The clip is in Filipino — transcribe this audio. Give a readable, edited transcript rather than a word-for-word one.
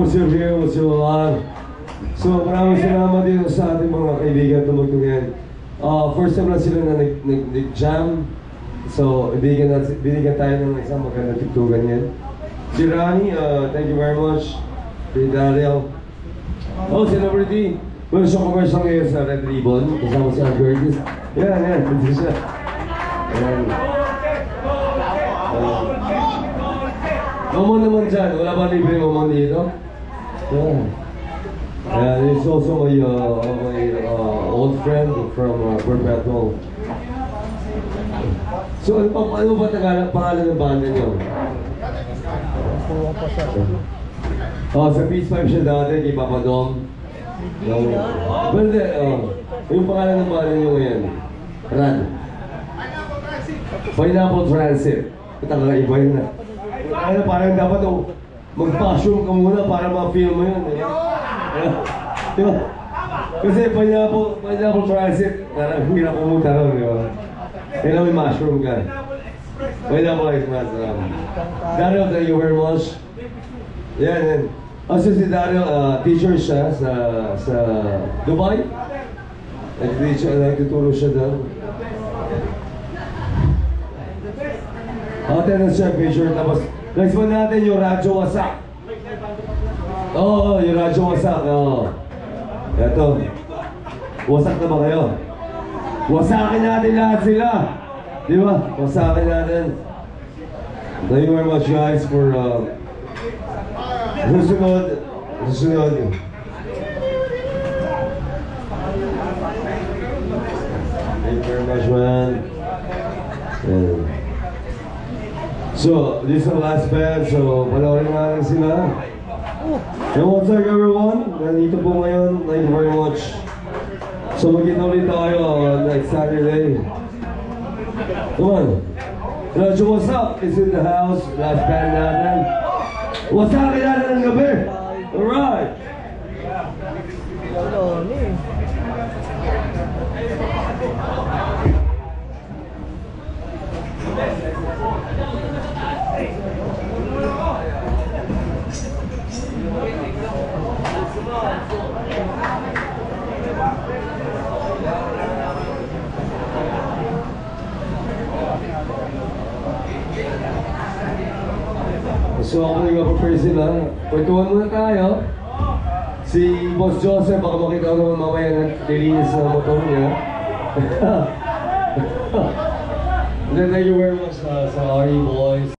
Once you're here, once you're alive. So maraming salamat din sa ating mga kaibigan tumutugin. First time lang sila na nag-jam. So binigyan tayo ng isang magandang tugtugan yan. Si Rani, thank you very much. Si Daryl. Celebrity. Meron siyang commercial ngayon sa Red Ribbon. Kasama si Curtis. Yan. Hindi siya. Yan. Mamon naman dyan. Wala ba libre mamon dito? Yeah. And it's also my old friend from Perpetual. So ano ba pangalan ng banda niyo? Sa Peace Pipe siya dati kay Papa Dom. Yung pangalan ng banda niyo ngayon? Rad. Pineapple Transit. Ito kakaiba yun na. Parang dapat mag-passion ka muna para ma-film mo yun. Diba? Kasi pineapple Transit, parang hirap pumunta ron, diba? Kailan may mushroom ka. Pineapple Ice Mushroom. Daryl, thank you very much. Yan. Also si Daryl, teacher siya sa Dubai. Nagtuturo siya doon. Tennis siya, picture. Tapos, next one natin yung Radyo Wasak. Yung Radyo Wasak. Eto. Wasak na ba kayo? Wasakin natin lahat sila. Di ba? Wasakin natin. Thank you very much guys for susunod. Thank you very much, man. So, this is the last band, so panoorin natin sila. And what's up everyone? Nandito po ngayon, thank you very much. So magkita ulit tayo next Saturday. Come on. Radyo Wasak is in the house, last band natin. Wasakin natin ng gabi! Alright! So ako nag-prepare sila. Pagtuwan muna tayo. Si Boss Joseph, baka makita ko naman mamaya na nilinis na motor niya. And then thank you very much sa RE Boys.